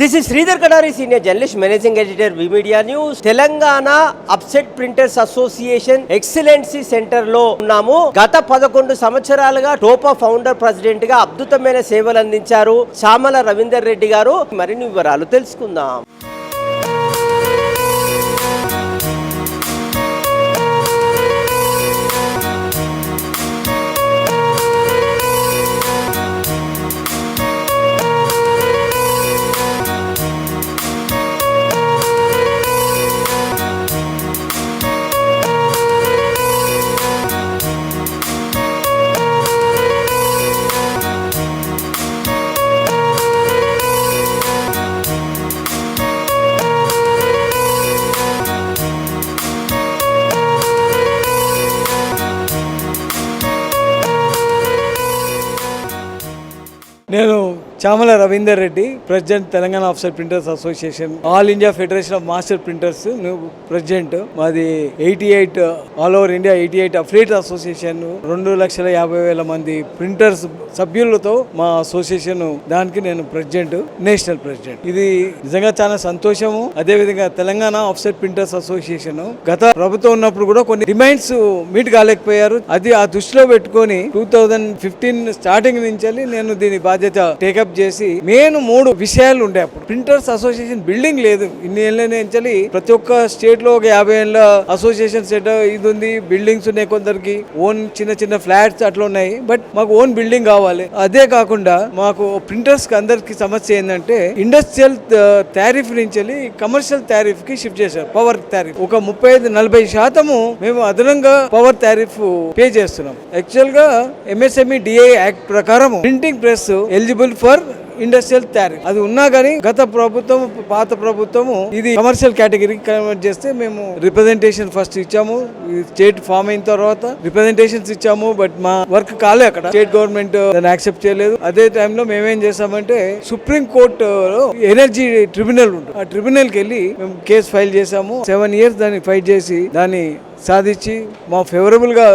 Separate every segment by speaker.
Speaker 1: This is Sridhar Kadari, Senior Journalist, Managing Editor, V-Media News. Telangana Upset Printers Association Excellency Center లో ఉన్నాము. గత 11 సంవత్సరాలుగా టోపా founder president గా అద్భుతమైన సేవలు అందించారు చామల రవీందర్ రెడ్డి గారు. మరిన్ని వివరాలు తెలుసుకుందాం.
Speaker 2: నేను Chamala Ravinder Reddy, president Telangana offset printers association, all India federation of master printers president. మాది 88 all over India 88 affiliate association, 2,50,000 మంది ప్రింటర్స్ సభ్యులతో మా అసోసియేషన్. దానికి నేను ప్రెసిడెంట్, నేషనల్ ప్రెసిడెంట్. ఇది నిజంగా చాలా సంతోషము. అదేవిధంగా తెలంగాణ ఆఫ్సెట్ ప్రింటర్స్ అసోసియేషన్ గత ప్రభుత్వం ఉన్నప్పుడు కూడా కొన్ని డిమాండ్స్ మీట్ కాలేకపోయారు. అది ఆ దృష్టిలో పెట్టుకొని 2015 స్టార్టింగ్ నుంచి నేను దీని బాధ్యత టేకప్ చేసి మెయిన్ 3 విషయాలు ఉండే. అప్పుడు ప్రింటర్స్ అసోసియేషన్ బిల్డింగ్ లేదు. ఇన్ని ఏళ్ళ నుంచి ప్రతి ఒక్క స్టేట్ లో ఒక 50 ఏళ్ళ అసోసియేషన్ సెట్ ఇది ఉంది. బిల్డింగ్స్ ఉన్నాయి, కొందరికి ఓన్ చిన్న చిన్న ఫ్లాట్స్ అట్లా ఉన్నాయి. బట్ మాకు ఓన్ బిల్డింగ్ కావాలి. అదే కాకుండా మాకు ప్రింటర్స్ కి అందరికి సమస్య ఏంటంటే ఇండస్ట్రియల్ టారిఫ్ నుంచి కమర్షియల్ టారిఫ్ కి షిఫ్ట్ చేశారు. పవర్ టారిఫ్ ఒక 35-40% మేము అదనంగా పవర్ టారిఫ్ పే చేస్తున్నాం. యాక్చువల్ గా MSME DI యాక్ట్ ప్రకారం printing press eligible for industrial tariff అది ఉన్నా కానీ గత ప్రభుత్వం, పాత ప్రభుత్వము ఇది కమర్షియల్ కేటగిరీకి కన్వర్ట్ చేస్తే మేము రిప్రజెంటేషన్ ఫస్ట్ ఇచ్చాము. స్టేట్ ఫామ్ అయిన తర్వాత రిప్రజెంటేషన్స్ ఇచ్చాము. బట్ మా వర్క్ కాలే. అక్కడ స్టేట్ గవర్నమెంట్ దాన్ని యాక్సెప్ట్ చేయలేదు. అదే టైంలో మేమేం చేసామంటే సుప్రీం కోర్టులో ఎనర్జీ ట్రిబ్యునల్ ఉంటుంది. ఆ ట్రిబ్యునల్ కి వెళ్ళి మేము కేసు ఫైల్ చేసాము. 7 years దాన్ని ఫైట్ చేసి దాన్ని సాధించి మా ఫేవరబుల్ గా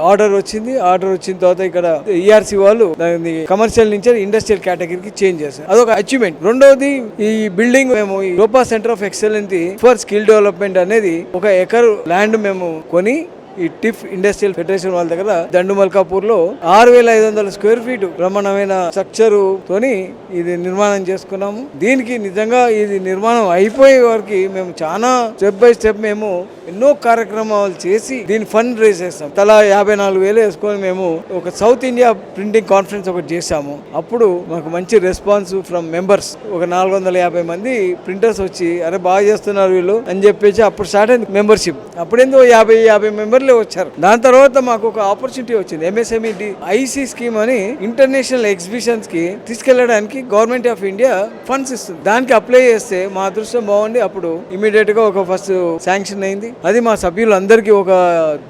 Speaker 2: ఆర్డర్ వచ్చింది. ఆర్డర్ వచ్చిన తర్వాత ఇక్కడ ERC వాళ్ళు దాన్ని కమర్షియల్ నుంచి ఇండస్ట్రియల్ కేటగిరీకి చేంజ్ చేశారు. అదొక అచీవ్మెంట్. రెండోది ఈ బిల్డింగ్ మేము టోపా centre of excellence for skill development అనేది 1 ఎకర్ ల్యాండ్ మేము కొని ఈ టిఫ్ ఇండస్ట్రియల్ ఫెడరేషన్ వాళ్ళ దగ్గర దండుమల్కాపూర్ లో 6,500 స్క్వేర్ ఫీట్ బ్రహ్మాండమైన స్ట్రక్చర్ తోని ఇది నిర్మాణం చేసుకున్నాము. దీనికి నిజంగా ఇది నిర్మాణం అయిపోయే వరకు మేము చాలా స్టెప్ బై స్టెప్ మేము ఎన్నో కార్యక్రమాలు చేసి దీన్ని ఫండ్ రేజ్ చేస్తాం. తలా 54,000 వేసుకొని మేము ఒక సౌత్ ఇండియా ప్రింటింగ్ కాన్ఫరెన్స్ ఒకటి చేశాము. అప్పుడు మాకు మంచి రెస్పాన్స్ ఫ్రమ్ మెంబర్స్. ఒక 450 మంది ప్రింటర్స్ వచ్చి అరే బాగా చేస్తున్నారు వీళ్ళు అని చెప్పేసి అప్పుడు స్టార్ట్ అయింది మెంబర్షిప్. అప్పుడేందో 50 మెంబర్లు వచ్చారు. దాని తర్వాత మాకు ఒక ఆపర్చునిటీ వచ్చింది. MSME IC స్కీమ్ అని ఇంటర్నేషనల్ ఎగ్జిబిషన్స్ కి తీసుకెళ్లడానికి గవర్నమెంట్ ఆఫ్ ఇండియా ఫండ్స్ ఇస్తుంది. దానికి అప్లై చేస్తే మా అదృష్టం బాగుండి అప్పుడు ఇమీడియట్ గా ఒక ఫస్ట్ శాంక్షన్ అయింది. అది మా సభ్యులందరికీ ఒక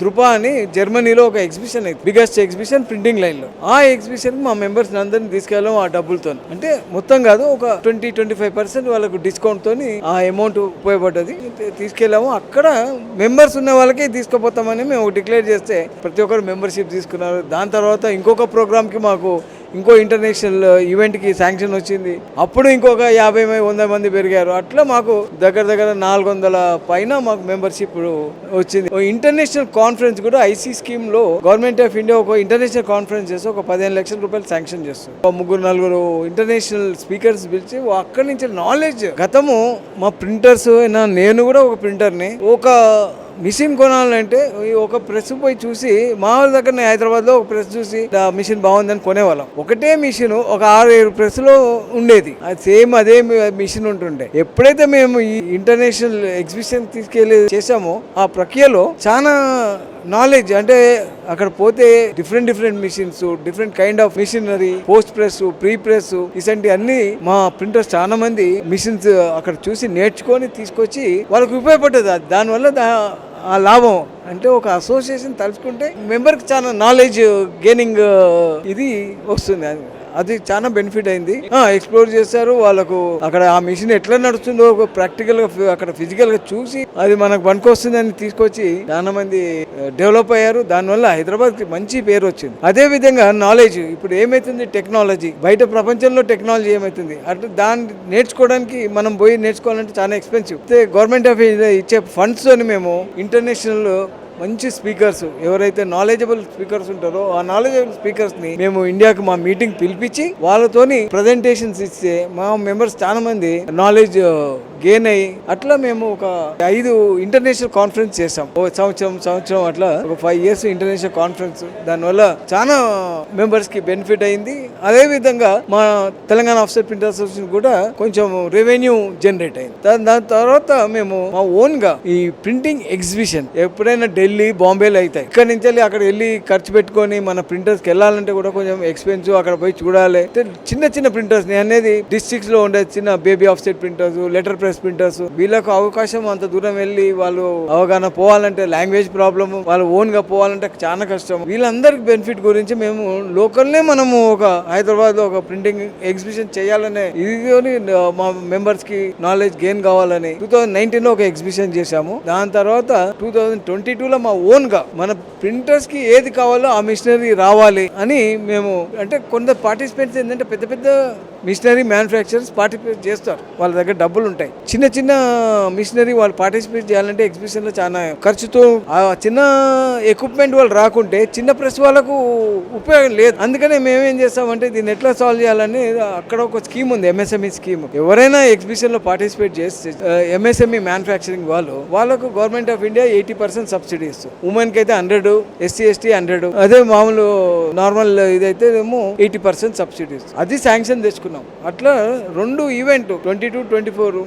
Speaker 2: ధృపా అని జర్మనీలో ఒక ఎగ్జిబిషన్ అయింది. బిగ్గెస్ట్ ఎగ్జిబిషన్ ప్రింటింగ్ లైన్ లో. ఆ ఎగ్జిబిషన్ మా మెంబర్స్ అందరినీ తీసుకెళ్ళాం ఆ డబ్బులతో. అంటే మొత్తం కాదు, ఒక 20-25% వాళ్ళకు డిస్కౌంట్ తోని ఆ అమౌంట్ ఉపయోగపడ్డది. తీసుకెళ్ళాము. అక్కడ మెంబర్స్ ఉన్న వాళ్ళకి తీసుకుపోతామని మేము డిక్లేర్ చేస్తే ప్రతి ఒక్కరు మెంబర్షిప్ తీసుకున్నారు. దాని తర్వాత ఇంకొక ప్రోగ్రామ్ కి మాకు ఇంకో ఇంటర్నేషనల్ ఈవెంట్ కి శాంక్షన్ వచ్చింది. అప్పుడు ఇంకొక 50-100 మంది పెరిగారు. అట్లా మాకు దగ్గర 400 పైన మాకు మెంబర్షిప్ వచ్చింది. ఇంటర్నేషనల్ కాన్ఫరెన్స్ కూడా IC స్కీమ్ లో గవర్నమెంట్ ఆఫ్ ఇండియా ఒక ఇంటర్నేషనల్ కాన్ఫరెన్స్ చేసి ఒక 15 లక్షల రూపాయలు శాంక్షన్ చేస్తుంది. 3-4 ఇంటర్నేషనల్ స్పీకర్స్ పిలిచి అక్కడి నుంచి నాలెడ్జ్. గతము మా ప్రింటర్స్, నేను కూడా ఒక ప్రింటర్ని, ఒక మిషన్ కొనాలంటే ఒక ప్రెస్ పోయి చూసి, మా వాళ్ళ దగ్గర హైదరాబాద్ లో ఒక ప్రెస్ చూసి మిషన్ బాగుందని కొనేవాళ్ళం. ఒకటే మిషన్ ఒక 6-7 ప్రెస్ లో ఉండేది. అది సేమ్ అదే మిషన్ ఉంటుండే. ఎప్పుడైతే మేము ఈ ఇంటర్నేషనల్ ఎగ్జిబిషన్ తీసుకెళ్లి చేసామో ఆ ప్రక్రియలో చాలా నాలెడ్జ్. అంటే అక్కడ పోతే different missions, different kind of missionary, post press, pre press, ఇసంటి అన్ని మా ప్రింటర్స్ చాలా మంది మిషన్స్ అక్కడ చూసి నేర్చుకొని తీసుకొచ్చి వాళ్ళకి ఉపయోగపడ్డది. దానివల్ల ఆ లాభం అంటే ఒక అసోసియేషన్ తలుచుకుంటే మెంబర్కి చాలా నాలెడ్జ్ గెయినింగ్ ఇది వస్తుంది. అది చాలా బెనిఫిట్ అయింది. ఎక్స్ప్లోర్ చేశారు. వాళ్ళకు అక్కడ ఆ మిషన్ ఎట్లా నడుస్తుందో ప్రాక్టికల్ గా అక్కడ ఫిజికల్ గా చూసి అది మనకు పనికొస్తుందని తీసుకొచ్చి చాలా మంది డెవలప్ అయ్యారు. దానివల్ల హైదరాబాద్ కి మంచి పేరు వచ్చింది. అదే విధంగా నాలెడ్జ్ ఇప్పుడు ఏమైతుంది, టెక్నాలజీ బయట ప్రపంచంలో టెక్నాలజీ ఏమైతుంది అట్లా దాన్ని నేర్చుకోవడానికి మనం పోయి నేర్చుకోవాలంటే చాలా ఎక్స్పెన్సివ్. గవర్నమెంట్ ఆఫ్ ఇండియా ఇచ్చే ఫండ్స్ తోని మేము ఇంటర్నేషనల్ మంచి స్పీకర్స్ ఎవరైతే నాలెడ్జబుల్ స్పీకర్స్ ఉంటారో ఆ నాలెడ్జబుల్ స్పీకర్స్ ని మేము ఇండియాకి మా మీటింగ్ పిలిపించి వాళ్ళతోని ప్రజెంటేషన్స్ ఇస్తే మా మెంబర్స్ చాలా మంది నాలెడ్జ్ గెయిన్ అయ్యి అట్లా మేము ఒక 5 ఇంటర్నేషనల్ కాన్ఫరెన్స్ చేసాం. సంవత్సరం అట్లా ఒక 5 years ఇంటర్నేషనల్ కాన్ఫరెన్స్. దానివల్ల చాలా మెంబర్స్ కి బెనిఫిట్ అయింది. అదే విధంగా మా తెలంగాణ ఆఫ్సెట్ ప్రింటర్ అసోసియేషన్ కూడా కొంచెం రెవెన్యూ జనరేట్ అయింది. దాని తర్వాత మేము మా ఓన్ గా ఈ ప్రింటింగ్ ఎగ్జిబిషన్ ఎప్పుడైనా ఢిల్లీ బాంబేలో అవుతాయి. ఇక్కడ నుంచి వెళ్ళి అక్కడ వెళ్ళి ఖర్చు పెట్టుకొని మన ప్రింటర్స్కి వెళ్ళాలంటే కూడా కొంచెం ఎక్స్పెన్సివ్. అక్కడ పోయి చూడాలి. చిన్న ప్రింటర్స్ అనేది డిస్ట్రిక్ట్స్ లో ఉండే చిన్న baby offset printers, letter press printers వీళ్ళకు అవకాశం అంత దూరం వెళ్ళి వాళ్ళు అవగాహన పోవాలంటే లాంగ్వేజ్ ప్రాబ్లమ్, వాళ్ళు ఓన్ గా పోవాలంటే చాలా కష్టం. వీళ్ళందరికి బెనిఫిట్ గురించి మేము లోకల్నే మనము ఒక హైదరాబాద్ లో ఒక ప్రింటింగ్ ఎగ్జిబిషన్ చేయాలనే ఇది మా మెంబర్స్ కి నాలెడ్జ్ గెయిన్ కావాలని 2019 లో ఒక ఎగ్జిబిషన్ చేశాము. దాని తర్వాత 2022 లో మా ఓన్ గా మన ప్రింటర్స్ కి ఏది కావాలో ఆ మిషనరీ రావాలి అని మేము అంటే కొందరు పార్టిసిపేట్స్ ఏంటంటే పెద్ద పెద్ద మిషనరీ మ్యానుఫ్యాక్చరర్స్ పార్టిసిపేట్ చేస్తారు. వాళ్ళ దగ్గర డబ్బులు ఉంటాయి. చిన్న మిషనరీ వాళ్ళు పార్టిసిపేట్ చేయాలంటే ఎగ్జిబిషన్ లో చాలా ఖర్చుతో ఆ చిన్న ఎక్విప్మెంట్ వాళ్ళు రాకుంటే చిన్న ప్రెస్ వాళ్ళకు ఉపయోగం లేదు. అందుకనే మేమేం చేస్తామంటే దీన్ని ఎట్లా సాల్వ్ చేయాలని అక్కడ ఒక స్కీమ్ ఉంది, ఎంఎస్ఎంఈ స్కీమ్. ఎవరైనా ఎగ్జిబిషన్ లో పార్టిసిపేట్ చేస్తే ఎంఎస్ఎంఈ మ్యానుఫ్యాక్చరింగ్ వాళ్ళకు గవర్నమెంట్ ఆఫ్ ఇండియా 80% సబ్సిడీ ఇస్తుంది. ఉమెన్ కి అయితే 100, SC/ST 100, అదే మామూలు నార్మల్ ఇదైతే ఏమో 80% సబ్సిడీ ఇస్తుంది. అది శాంక్షన్ తెచ్చుకున్నాం. అట్లా 2 ఈవెంట్ 22-24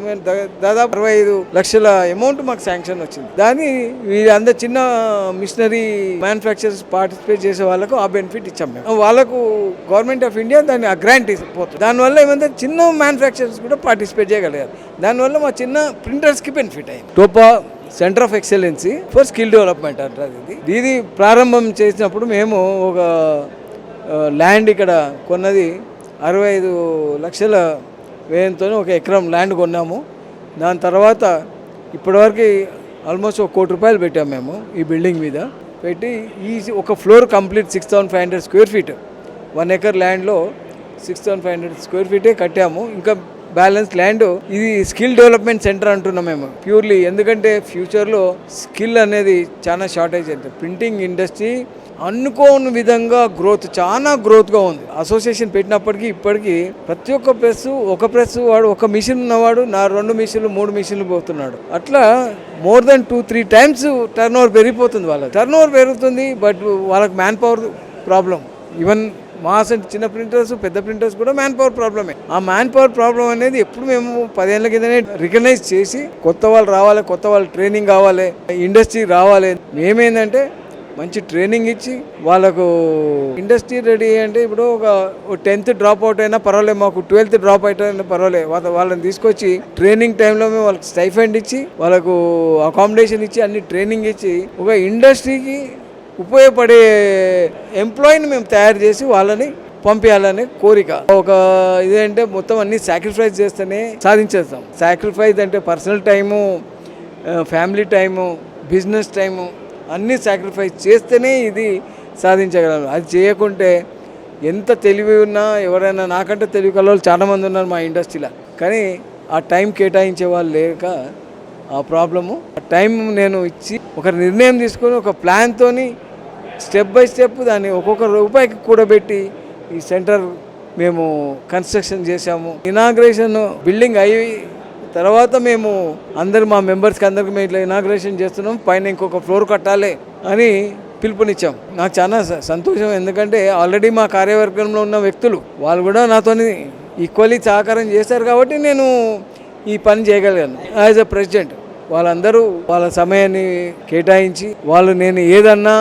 Speaker 2: దాదాపు 65 లక్షల అమౌంట్ మాకు శాంక్షన్ వచ్చింది. దాన్ని వీళ్ళందరూ చిన్న మిషనరీ మ్యానుఫ్యాక్చరర్స్ పార్టిసిపేట్ చేసే వాళ్ళకు ఆ బెనిఫిట్ ఇచ్చాం మేము. వాళ్ళకు గవర్నమెంట్ ఆఫ్ ఇండియా దాన్ని గ్రాంట్ ఇచ్చిపోతుంది. దానివల్ల ఏమంటే చిన్న మ్యానుఫ్యాక్చరర్స్ కూడా పార్టిసిపేట్ చేయగలిగారు. దానివల్ల మా చిన్న ప్రింటర్స్కి బెనిఫిట్ అయ్యింది. టోపా centre of excellency for skill development అంటారు. ఇది ప్రారంభం చేసినప్పుడు మేము ఒక ల్యాండ్ ఇక్కడ కొన్నది 65 లక్షల వ్యయంతో ఒక ఎకరం ల్యాండ్ కొన్నాము. దాని తర్వాత ఇప్పటివరకు ఆల్మోస్ట్ 1 కోటి రూపాయలు పెట్టాము మేము ఈ బిల్డింగ్ మీద పెట్టి. ఈ ఒక floor complete 6,500 square feet, 1 acre ల్యాండ్లో 6,500 స్క్వేర్ ఫీటే కట్టాము. ఇంకా బ్యాలెన్స్ ల్యాండ్. ఇది స్కిల్ డెవలప్మెంట్ సెంటర్ అంటున్నాం మేము ప్యూర్లీ. ఎందుకంటే ఫ్యూచర్లో స్కిల్ అనేది చాలా షార్టేజ్ అవుతుంది. ప్రింటింగ్ ఇండస్ట్రీ అనుకోని విధంగా చాలా గ్రోత్గా ఉంది. అసోసియేషన్ పెట్టినప్పటికీ ఇప్పటికీ ప్రతి ఒక్క ఒక ప్రెస్ వాడు ఒక మిషన్ ఉన్నవాడు 2 మిషన్లు 3 మిషన్లు పోతున్నాడు. అట్లా more than 2-3 times turn over పెరిగిపోతుంది. వాళ్ళకి టర్న్ ఓవర్ పెరుగుతుంది, బట్ వాళ్ళకి man power problem. Even mass అంటే చిన్న ప్రింటర్స్, పెద్ద ప్రింటర్స్ కూడా మ్యాన్ పవర్ ప్రాబ్లమే. ఆ మ్యాన్ పవర్ ప్రాబ్లం అనేది ఎప్పుడు మేము 10 ఏళ్ల కిందనే రికగ్నైజ్ చేసి కొత్త వాళ్ళు రావాలి, కొత్త వాళ్ళు ట్రైనింగ్ కావాలి, ఇండస్ట్రీ రావాలి. మేమేందంటే మంచి ట్రైనింగ్ ఇచ్చి వాళ్ళకు ఇండస్ట్రీ రెడీ అంటే ఇప్పుడు ఒక 10th డ్రాప్ అవుట్ అయినా పర్వాలేదు, మాకు 12th డ్రాప్ అవుట్ అయినా పర్వాలేదు, వాళ్ళని తీసుకొచ్చి ట్రైనింగ్ టైంలో మేము వాళ్ళకి స్టైఫండ్ ఇచ్చి వాళ్ళకు అకామిడేషన్ ఇచ్చి అన్ని ట్రైనింగ్ ఇచ్చి ఒక ఇండస్ట్రీకి ఉపయోగపడే ఎంప్లాయీని మేము తయారు చేసి వాళ్ళని పంపించాలనే కోరిక. ఒక ఇదేంటే మొత్తం అన్ని సాక్రిఫైస్ చేస్తేనే సాధించేస్తాం. సాక్రిఫైస్ అంటే personal time, family time, business time అన్నీ సాక్రిఫైస్ చేస్తేనే ఇది సాధించగలం. అది చేయకుంటే ఎంత తెలివి ఉన్నా ఎవరైనా నాకంటే తెలివి కల వాళ్ళు చాలామంది ఉన్నారు మా ఇండస్ట్రీలో, కానీ ఆ టైం కేటాయించే వాళ్ళు లేక ఆ ప్రాబ్లము. ఆ టైం నేను ఇచ్చి ఒక నిర్ణయం తీసుకొని ఒక ప్లాన్తోని స్టెప్ బై స్టెప్ దాన్ని ఒక్కొక్క రూపాయికి కూడబెట్టి ఈ సెంటర్ మేము కన్స్ట్రక్షన్ చేశాము. ఇనాగ్రేషన్ బిల్డింగ్ అయ్యి తర్వాత మేము మా మెంబర్స్కి అందరికి మేము ఇట్లా ఇనాగ్రేషన్ చేస్తున్నాం, పైన ఇంకొక ఫ్లోర్ కట్టాలి అని పిలుపునిచ్చాం. నాకు చాలా సంతోషం. ఎందుకంటే ఆల్రెడీ మా కార్యవర్గంలో ఉన్న వ్యక్తులు వాళ్ళు కూడా నాతో ఈక్వల్లీ సహకారం చేశారు కాబట్టి నేను ఈ పని చేయగలిగాను. యాజ్ ఎ ప్రెసిడెంట్ వాళ్ళందరూ వాళ్ళ సమయాన్ని కేటాయించి వాళ్ళు నేను ఏదన్నా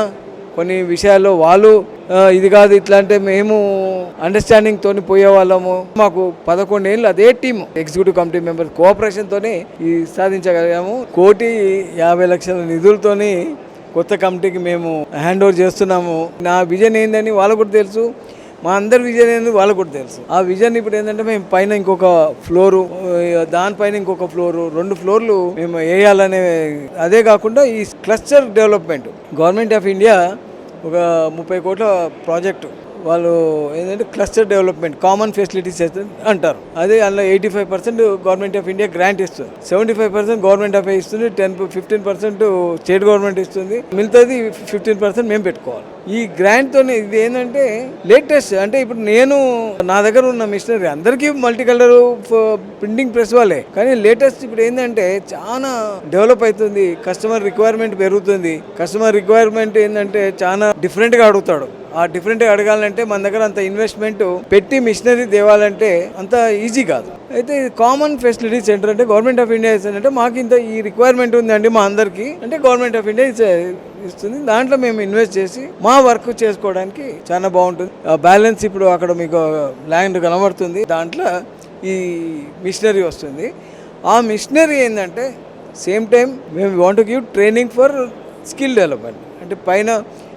Speaker 2: కొన్ని విషయాల్లో వాళ్ళు ఇది కాదు ఇట్లా అంటే మేము అండర్స్టాండింగ్ తోని పోయేవాళ్ళము. మాకు 11 ఏళ్ళు అదే టీము ఎగ్జిక్యూటివ్ కమిటీ మెంబర్స్ కోఆపరేషన్తోనే ఈ సాధించగలిగాము. 1,50,00,000 నిధులతోని కొత్త కమిటీకి మేము హ్యాండ్ ఓవర్ చేస్తున్నాము. నా విజన్ ఏందని వాళ్ళకు కూడా తెలుసు, మా అందరి విజన్ ఏంది వాళ్ళకు కూడా తెలుసు. ఆ విజన్ ఇప్పుడు ఏంటంటే మేము పైన ఇంకొక ఫ్లోరు, దానిపైన ఇంకొక ఫ్లోరు, 2 ఫ్లోర్లు మేము వేయాలనే. అదే కాకుండా ఈ cluster development government of India ఒక 30 కోట్ల ప్రాజెక్టు వాళ్ళు ఏంటంటే క్లస్టర్ డెవలప్మెంట్ కామన్ ఫెసిలిటీస్ అంటారు. అదే అందులో 85% గవర్నమెంట్ ఆఫ్ ఇండియా గ్రాంట్ ఇస్తుంది, 75% గవర్నమెంట్ ఆఫ్ ఇస్తుంది, 15% స్టేట్ గవర్నమెంట్ ఇస్తుంది, మిగతాది 15% మేము పెట్టుకోవాలి. ఈ గ్రాంట్తో ఇది ఏంటంటే లేటెస్ట్ అంటే ఇప్పుడు నా దగ్గర ఉన్న మిషనరీ అందరికీ మల్టీ కలర్ ప్రింటింగ్ ప్రెస్ వాళ్ళే, కానీ లేటెస్ట్ ఇప్పుడు ఏంటంటే చాలా డెవలప్ అవుతుంది, కస్టమర్ రిక్వైర్మెంట్ పెరుగుతుంది. కస్టమర్ రిక్వైర్మెంట్ ఏంటంటే చాలా డిఫరెంట్గా అడుగుతాడు. ఆ డిఫరెంట్గా అడగాలంటే మన దగ్గర అంత ఇన్వెస్ట్మెంట్ పెట్టి మిషనరీ తేవాలంటే అంత ఈజీ కాదు. అయితే కామన్ ఫెసిలిటీ సెంటర్ అంటే గవర్నమెంట్ ఆఫ్ ఇండియా ఇస్తుందంటే మాకు ఇంత ఈ రిక్వైర్మెంట్ ఉందండి మా అందరికీ అంటే గవర్నమెంట్ ఆఫ్ ఇండియా ఇస్తుంది. దాంట్లో మేము ఇన్వెస్ట్ చేసి మా వర్క్ చేసుకోవడానికి చాలా బాగుంటుంది. బ్యాలెన్స్ ఇప్పుడు అక్కడ మీకు ల్యాండ్ కనబడుతుంది, దాంట్లో ఈ మిషనరీ వస్తుంది. ఆ మిషనరీ ఏంటంటే సేమ్ టైం మేము want give training for skill development. అంటే పైన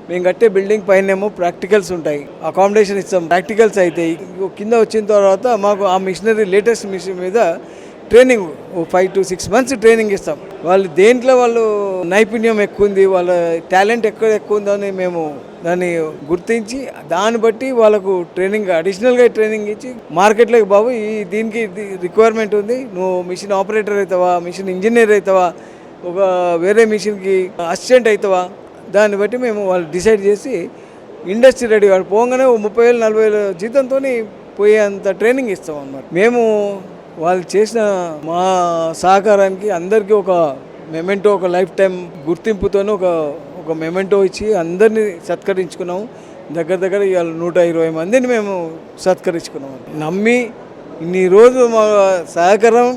Speaker 2: మేము కట్టే బిల్డింగ్ పైనేమో ప్రాక్టికల్స్ ఉంటాయి, అకామిడేషన్ ఇస్తాం, ప్రాక్టికల్స్ అవుతాయి. కింద వచ్చిన తర్వాత మాకు ఆ మిషనరీ లేటెస్ట్ మిషన్ మీద ట్రైనింగ్ 5 to 6 months ట్రైనింగ్ ఇస్తాం. వాళ్ళు దేంట్లో వాళ్ళు నైపుణ్యం ఎక్కువ ఉంది, వాళ్ళ టాలెంట్ ఎక్కువ ఉందని మేము దాన్ని గుర్తించి దాన్ని బట్టి వాళ్ళకు ట్రైనింగ్ అడిషనల్గా ట్రైనింగ్ ఇచ్చి మార్కెట్లోకి బాబు దీనికి రిక్వైర్మెంట్ ఉంది, నువ్వు మిషన్ ఆపరేటర్ అవుతావా, మిషన్ ఇంజనీర్ అవుతావా, ఒక వేరే మిషన్కి అసిస్టెంట్ అవుతావా, దాన్ని బట్టి మేము వాళ్ళు డిసైడ్ చేసి ఇండస్ట్రీ రెడీ వాడు పోగానే 30,000-40,000 జీతంతో పోయేంత ట్రైనింగ్ ఇస్తాం అన్నమాట. మేము వాళ్ళు చేసిన మా సహకారానికి అందరికీ ఒక మెమెంటో, ఒక లైఫ్ టైం గుర్తింపుతోనే ఒక మెమెంటో ఇచ్చి అందరినీ సత్కరించుకున్నాము. దగ్గర ఇవాళ 120 మందిని మేము సత్కరించుకున్నాము. నమ్మి ఇన్ని రోజులు మా సహకారం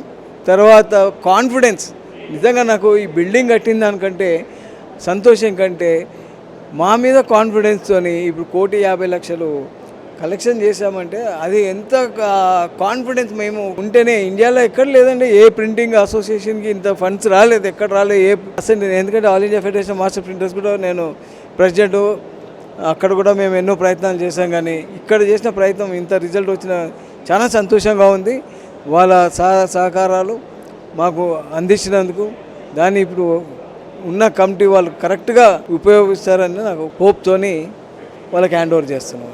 Speaker 2: తర్వాత కాన్ఫిడెన్స్, నిజంగా నాకు ఈ బిల్డింగ్ కట్టిన దానికంటే సంతోషం కంటే మా మీద కాన్ఫిడెన్స్తో ఇప్పుడు 1,50,00,000 కలెక్షన్ చేశామంటే అది ఎంత కాన్ఫిడెన్స్ మేము ఉంటేనే. ఇండియాలో ఎక్కడ లేదండి, ఏ ప్రింటింగ్ అసోసియేషన్కి ఇంత ఫండ్స్ రాలేదు, ఎక్కడ రాలేదు ఏ పర్సెంట్. ఎందుకంటే all India federation master printers కూడా నేను ప్రెసిడెంట్, అక్కడ కూడా మేము ఎన్నో ప్రయత్నాలు చేశాం, కానీ ఇక్కడ చేసిన ప్రయత్నం ఇంత రిజల్ట్ వచ్చిన చాలా సంతోషంగా ఉంది. వాళ్ళ సహకారాలు మాకు అందించినందుకు దాన్ని ఇప్పుడు ఉన్న కమిటీ వాళ్ళు కరెక్ట్గా ఉపయోగిస్తారని నాకు హోప్తోని వాళ్ళకి హ్యాండ్ ఓవర్ చేస్తున్నాం.